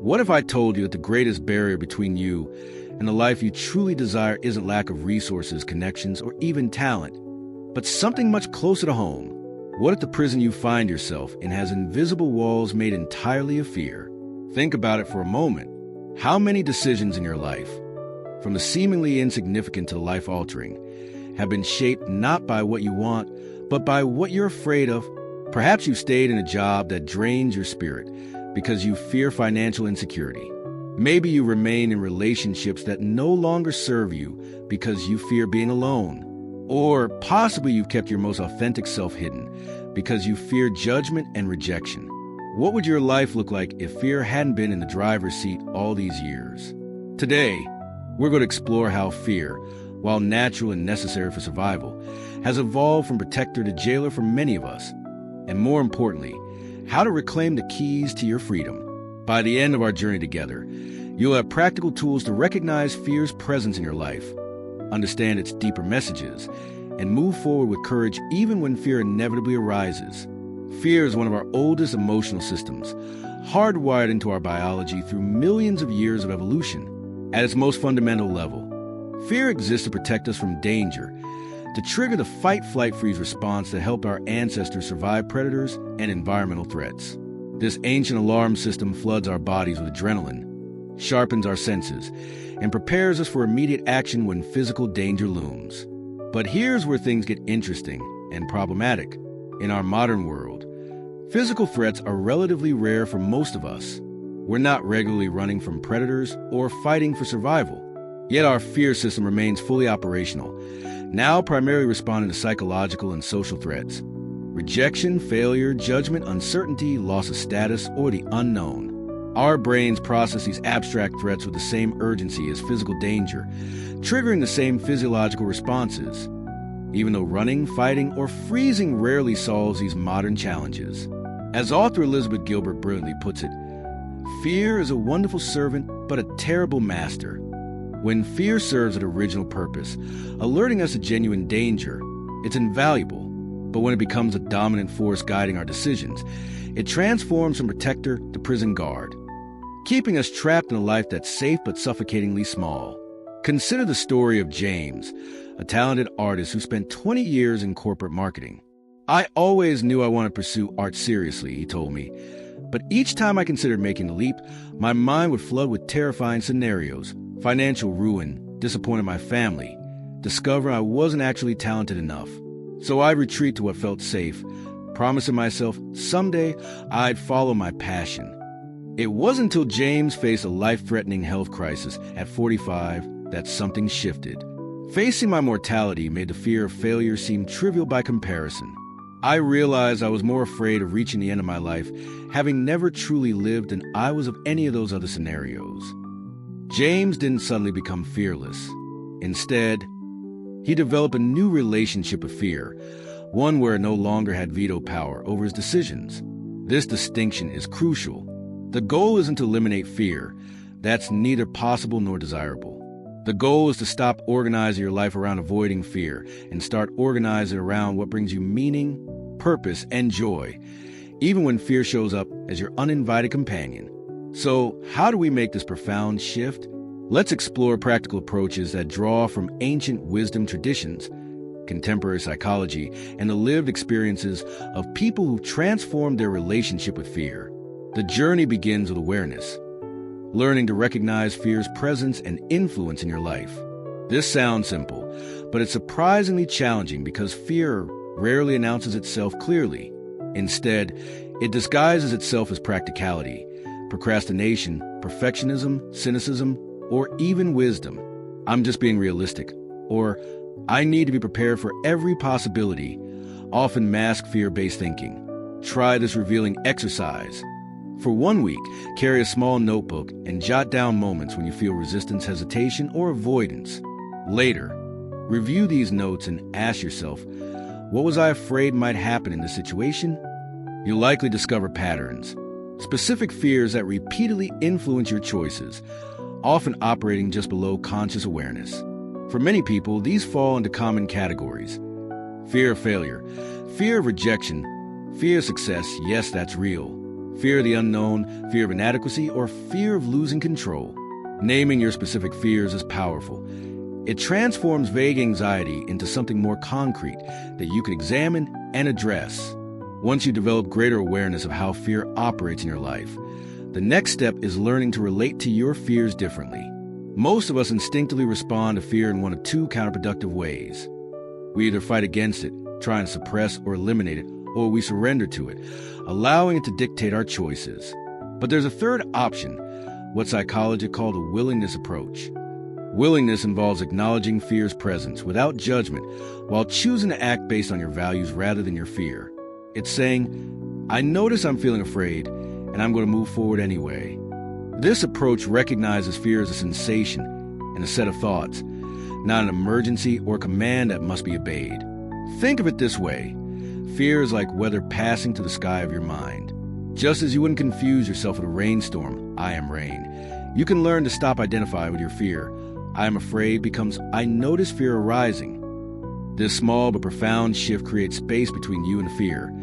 What if I told you that the greatest barrier between you and the life you truly desire isn't lack of resources, connections, or even talent, but something much closer to home? What if the prison you find yourself in has invisible walls made entirely of fear? Think about it for a moment. How many decisions in your life, from the seemingly insignificant to the life-altering, have been shaped not by what you want, but by what you're afraid of? Perhaps you've stayed in a job that drains your spirit because you fear financial insecurity. Maybe you remain in relationships that no longer serve you because you fear being alone. Or possibly you've kept your most authentic self hidden because you fear judgment and rejection. What would your life look like if fear hadn't been in the driver's seat all these years? Today, we're going to explore how fear, while natural and necessary for survival, has evolved from protector to jailer for many of us. And more importantly, how to reclaim the keys to your freedom. By the end of our journey together, you'll have practical tools to recognize fear's presence in your life, understand its deeper messages, and move forward with courage even when fear inevitably arises. Fear is one of our oldest emotional systems, hardwired into our biology through millions of years of evolution. At its most fundamental level, fear exists to protect us from danger, to trigger the fight-flight-freeze response that helped our ancestors survive predators and environmental threats. This ancient alarm system floods our bodies with adrenaline, sharpens our senses, and prepares us for immediate action when physical danger looms. But here's where things get interesting and problematic. In our modern world, physical threats are relatively rare for most of us. We're not regularly running from predators or fighting for survival. Yet our fear system remains fully operational, now primarily responding to psychological and social threats. Rejection, failure, judgment, uncertainty, loss of status, or the unknown. Our brains process these abstract threats with the same urgency as physical danger, triggering the same physiological responses. Even though running, fighting, or freezing rarely solves these modern challenges. As author Elizabeth Gilbert brilliantly puts it, fear is a wonderful servant, but a terrible master. When fear serves its original purpose, alerting us to genuine danger, it's invaluable. But when it becomes a dominant force guiding our decisions, it transforms from protector to prison guard, keeping us trapped in a life that's safe but suffocatingly small. Consider the story of James, a talented artist who spent 20 years in corporate marketing. "I always knew I wanted to pursue art seriously," he told me. "But each time I considered making the leap, my mind would flood with terrifying scenarios. Financial ruin, disappointing my family, discovering I wasn't actually talented enough. So I'd retreat to what felt safe, promising myself someday I'd follow my passion." It wasn't until James faced a life-threatening health crisis at 45 that something shifted. "Facing my mortality made the fear of failure seem trivial by comparison. I realized I was more afraid of reaching the end of my life, having never truly lived, than I was of any of those other scenarios." James didn't suddenly become fearless. Instead, he developed a new relationship with fear, one where it no longer had veto power over his decisions. This distinction is crucial. The goal isn't to eliminate fear. That's neither possible nor desirable. The goal is to stop organizing your life around avoiding fear and start organizing around what brings you meaning, purpose, and joy, even when fear shows up as your uninvited companion. So, how do we make this profound shift? Let's explore practical approaches that draw from ancient wisdom traditions, contemporary psychology, and the lived experiences of people who've transformed their relationship with fear. The journey begins with awareness, learning to recognize fear's presence and influence in your life. This sounds simple, but it's surprisingly challenging because fear rarely announces itself clearly. Instead, it disguises itself as practicality, procrastination, perfectionism, cynicism, or even wisdom. "I'm just being realistic," or "I need to be prepared for every possibility," often mask fear-based thinking. Try this revealing exercise. For 1 week, carry a small notebook and jot down moments when you feel resistance, hesitation, or avoidance. Later, review these notes and ask yourself, what was I afraid might happen in this situation? You'll likely discover patterns, specific fears that repeatedly influence your choices, often operating just below conscious awareness. For many people, these fall into common categories: fear of failure, fear of rejection, fear of success, yes, that's real, fear of the unknown, fear of inadequacy, or fear of losing control. Naming your specific fears is powerful. It transforms vague anxiety into something more concrete that you can examine and address. Once you develop greater awareness of how fear operates in your life, the next step is learning to relate to your fears differently. Most of us instinctively respond to fear in one of two counterproductive ways. We either fight against it, try and suppress or eliminate it, or we surrender to it, allowing it to dictate our choices. But there's a third option, what psychologists call the willingness approach. Willingness involves acknowledging fear's presence without judgment, while choosing to act based on your values rather than your fear. It's saying, I notice I'm feeling afraid, and I'm going to move forward anyway. This approach recognizes fear as a sensation and a set of thoughts, not an emergency or command that must be obeyed. Think of it this way. Fear is like weather passing to the sky of your mind. Just as you wouldn't confuse yourself with a rainstorm, I am rain, you can learn to stop identifying with your fear. I am afraid becomes I notice fear arising. This small but profound shift creates space between you and fear,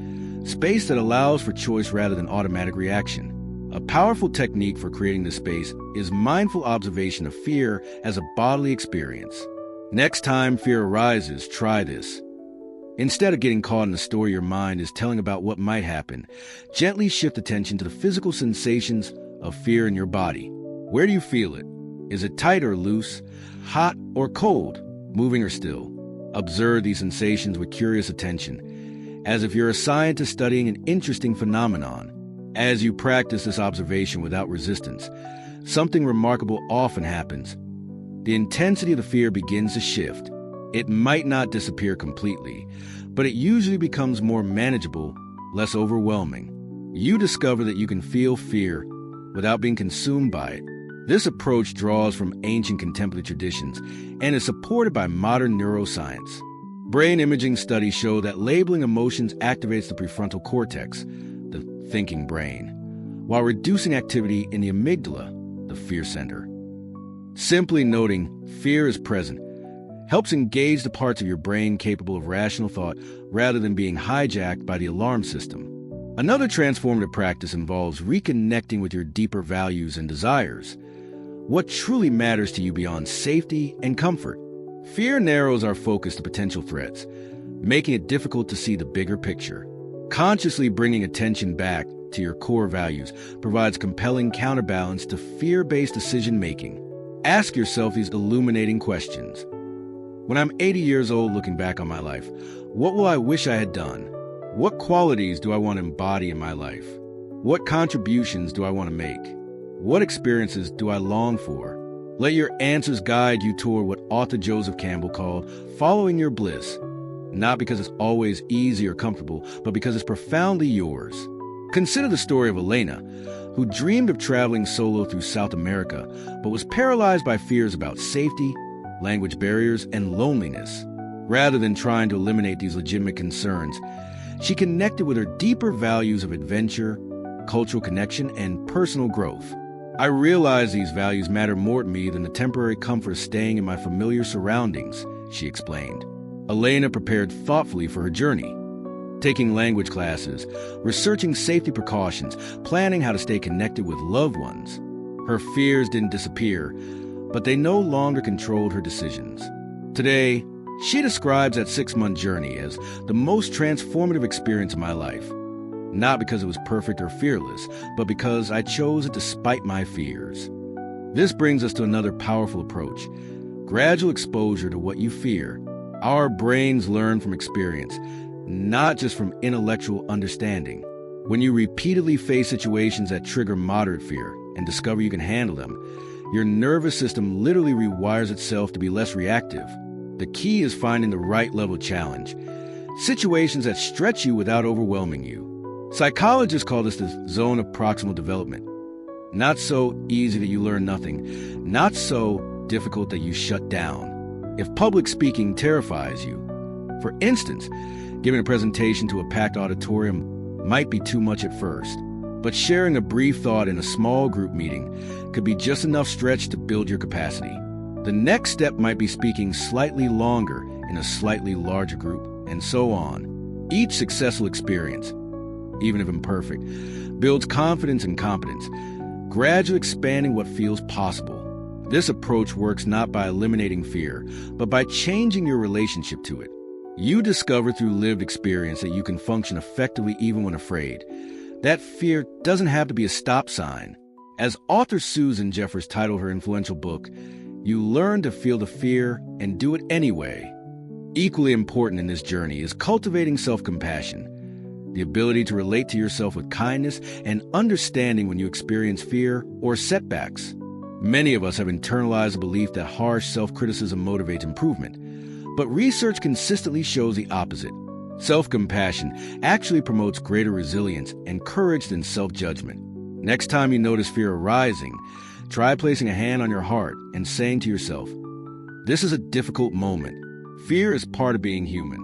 space that allows for choice rather than automatic reaction. A powerful technique for creating this space is mindful observation of fear as a bodily experience. Next time fear arises, try this. Instead of getting caught in the story your mind is telling about what might happen, gently shift attention to the physical sensations of fear in your body. Where do you feel it? Is it tight or loose, hot or cold, moving or still? Observe these sensations with curious attention, as if you're a scientist studying an interesting phenomenon. As you practice this observation without resistance, something remarkable often happens. The intensity of the fear begins to shift. It might not disappear completely, but it usually becomes more manageable, less overwhelming. You discover that you can feel fear without being consumed by it. This approach draws from ancient contemplative traditions and is supported by modern neuroscience. Brain imaging studies show that labeling emotions activates the prefrontal cortex, the thinking brain, while reducing activity in the amygdala, the fear center. Simply noting fear is present helps engage the parts of your brain capable of rational thought rather than being hijacked by the alarm system. Another transformative practice involves reconnecting with your deeper values and desires. What truly matters to you beyond safety and comfort? Fear narrows our focus to potential threats, making it difficult to see the bigger picture. Consciously bringing attention back to your core values provides compelling counterbalance to fear-based decision-making. Ask yourself these illuminating questions. When I'm 80 years old looking back on my life, what will I wish I had done? What qualities do I want to embody in my life? What contributions do I want to make? What experiences do I long for? Let your answers guide you toward what author Joseph Campbell called following your bliss, not because it's always easy or comfortable, but because it's profoundly yours. Consider the story of Elena, who dreamed of traveling solo through South America, but was paralyzed by fears about safety, language barriers, and loneliness. Rather than trying to eliminate these legitimate concerns, she connected with her deeper values of adventure, cultural connection, and personal growth. I realize these values matter more to me than the temporary comfort of staying in my familiar surroundings, she explained. Elena prepared thoughtfully for her journey, taking language classes, researching safety precautions, planning how to stay connected with loved ones. Her fears didn't disappear, but they no longer controlled her decisions. Today, she describes that 6-month journey as the most transformative experience of my life. Not because it was perfect or fearless, but because I chose it despite my fears. This brings us to another powerful approach: gradual exposure to what you fear. Our brains learn from experience, not just from intellectual understanding. When you repeatedly face situations that trigger moderate fear and discover you can handle them, your nervous system literally rewires itself to be less reactive. The key is finding the right level of challenge, situations that stretch you without overwhelming you. Psychologists call this the zone of proximal development. Not so easy that you learn nothing, not so difficult that you shut down. If public speaking terrifies you, for instance, giving a presentation to a packed auditorium might be too much at first, but sharing a brief thought in a small group meeting could be just enough stretch to build your capacity. The next step might be speaking slightly longer in a slightly larger group, and so on. Each successful experience, even if imperfect, builds confidence and competence, gradually expanding what feels possible. This approach works not by eliminating fear, but by changing your relationship to it. You discover through lived experience that you can function effectively even when afraid. That fear doesn't have to be a stop sign. As author Susan Jeffers titled her influential book, "You learn to feel the fear and do it anyway." Equally important in this journey is cultivating self-compassion, the ability to relate to yourself with kindness and understanding when you experience fear or setbacks. Many of us have internalized the belief that harsh self-criticism motivates improvement, but research consistently shows the opposite. Self-compassion actually promotes greater resilience and courage than self-judgment. Next time you notice fear arising, try placing a hand on your heart and saying to yourself, "This is a difficult moment. Fear is part of being human.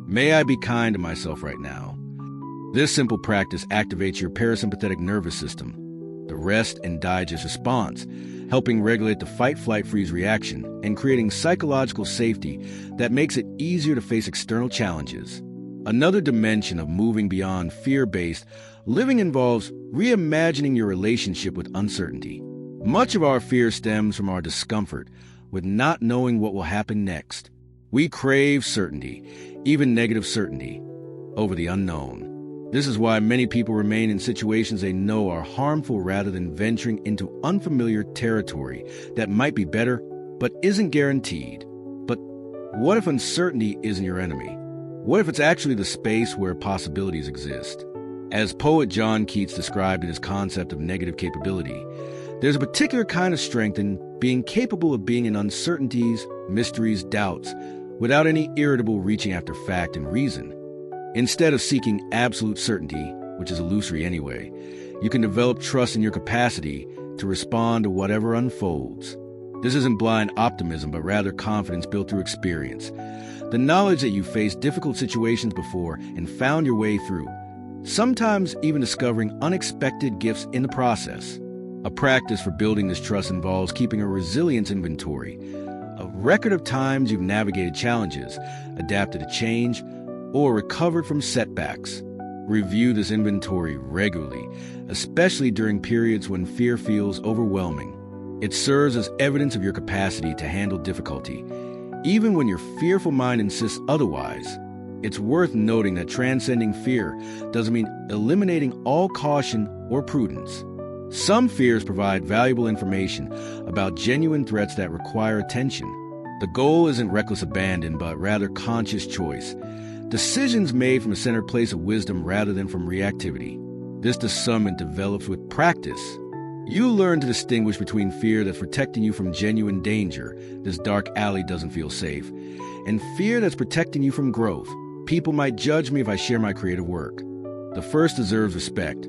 May I be kind to myself right now." This simple practice activates your parasympathetic nervous system, the rest and digest response, helping regulate the fight-flight-freeze reaction and creating psychological safety that makes it easier to face external challenges. Another dimension of moving beyond fear-based living involves reimagining your relationship with uncertainty. Much of our fear stems from our discomfort with not knowing what will happen next. We crave certainty, even negative certainty, over the unknown. This is why many people remain in situations they know are harmful rather than venturing into unfamiliar territory that might be better but isn't guaranteed. But what if uncertainty isn't your enemy? What if it's actually the space where possibilities exist? As poet John Keats described in his concept of negative capability, there's a particular kind of strength in being capable of being in uncertainties, mysteries, doubts, without any irritable reaching after fact and reason. Instead of seeking absolute certainty, which is illusory anyway, you can develop trust in your capacity to respond to whatever unfolds. This isn't blind optimism, but rather confidence built through experience. The knowledge that you faced difficult situations before and found your way through, sometimes even discovering unexpected gifts in the process. A practice for building this trust involves keeping a resilience inventory, a record of times you've navigated challenges, adapted to change, or recovered from setbacks. Review this inventory regularly, especially during periods when fear feels overwhelming. It serves as evidence of your capacity to handle difficulty, even when your fearful mind insists otherwise. It's worth noting that transcending fear doesn't mean eliminating all caution or prudence. Some fears provide valuable information about genuine threats that require attention. The goal isn't reckless abandon, but rather conscious choice. Decisions made from a centered place of wisdom rather than from reactivity. This discernment develops with practice. You learn to distinguish between fear that's protecting you from genuine danger, this dark alley doesn't feel safe, and fear that's protecting you from growth. People might judge me if I share my creative work. The first deserves respect.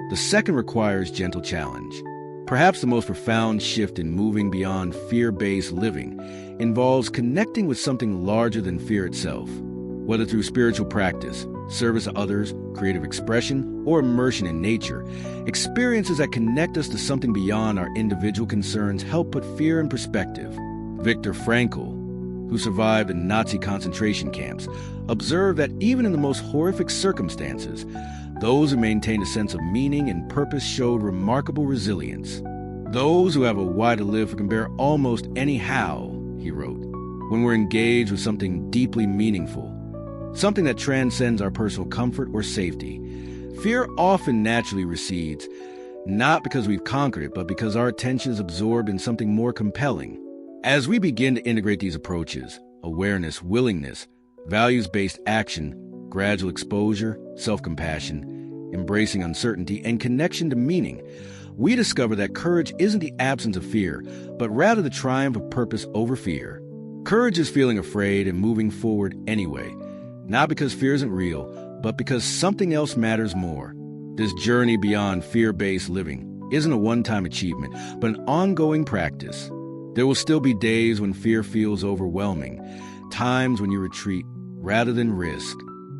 The second requires gentle challenge. Perhaps the most profound shift in moving beyond fear-based living involves connecting with something larger than fear itself. Whether through spiritual practice, service to others, creative expression, or immersion in nature, experiences that connect us to something beyond our individual concerns help put fear in perspective. Viktor Frankl, who survived in Nazi concentration camps, observed that even in the most horrific circumstances, those who maintained a sense of meaning and purpose showed remarkable resilience. "Those who have a why to live can bear almost any how," he wrote. When we're engaged with something deeply meaningful, something that transcends our personal comfort or safety, fear often naturally recedes, not because we've conquered it, but because our attention is absorbed in something more compelling. As we begin to integrate these approaches, awareness, willingness, values-based action, gradual exposure, self-compassion, embracing uncertainty, and connection to meaning, we discover that courage isn't the absence of fear, but rather the triumph of purpose over fear. Courage is feeling afraid and moving forward anyway, not because fear isn't real, but because something else matters more. This journey beyond fear-based living isn't a one-time achievement, but an ongoing practice. There will still be days when fear feels overwhelming, times when you retreat rather than risk.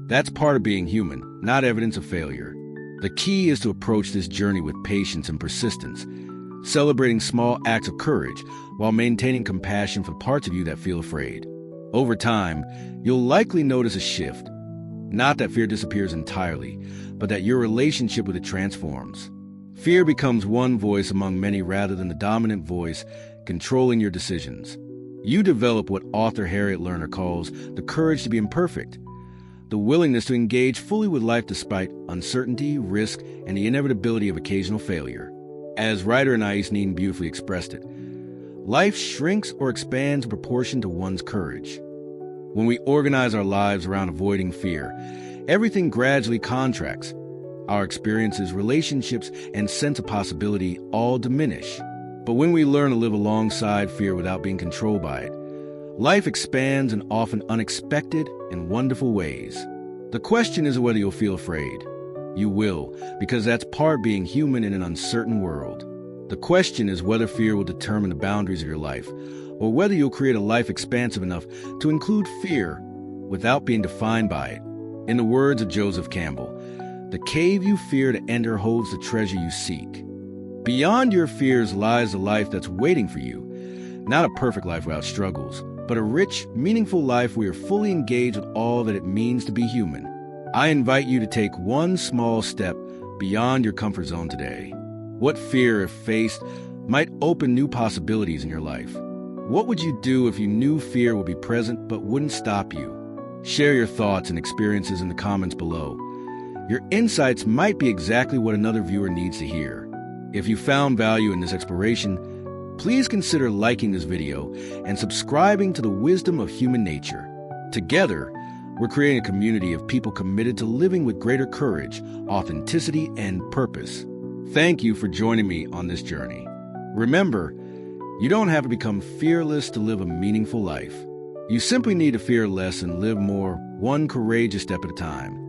That's part of being human, not evidence of failure. The key is to approach this journey with patience and persistence, celebrating small acts of courage while maintaining compassion for parts of you that feel afraid. Over time, you'll likely notice a shift. Not that fear disappears entirely, but that your relationship with it transforms. Fear becomes one voice among many rather than the dominant voice controlling your decisions. You develop what author Harriet Lerner calls the courage to be imperfect, the willingness to engage fully with life despite uncertainty, risk, and the inevitability of occasional failure. As writer Anais Nin beautifully expressed it, life shrinks or expands in proportion to one's courage. When we organize our lives around avoiding fear, everything gradually contracts. Our experiences, relationships, and sense of possibility all diminish. But when we learn to live alongside fear without being controlled by it, life expands in often unexpected and wonderful ways. The question isn't whether you'll feel afraid. You will, because that's part being human in an uncertain world. The question is whether fear will determine the boundaries of your life, or whether you'll create a life expansive enough to include fear without being defined by it. In the words of Joseph Campbell, the cave you fear to enter holds the treasure you seek. Beyond your fears lies a life that's waiting for you. Not a perfect life without struggles, but a rich, meaningful life where you're fully engaged with all that it means to be human. I invite you to take one small step beyond your comfort zone today. What fear, if faced, might open new possibilities in your life? What would you do if you knew fear would be present but wouldn't stop you? Share your thoughts and experiences in the comments below. Your insights might be exactly what another viewer needs to hear. If you found value in this exploration, please consider liking this video and subscribing to the wisdom of human nature. Together, we're creating a community of people committed to living with greater courage, authenticity, and purpose. Thank you for joining me on this journey. Remember, you don't have to become fearless to live a meaningful life. You simply need to fear less and live more, one courageous step at a time.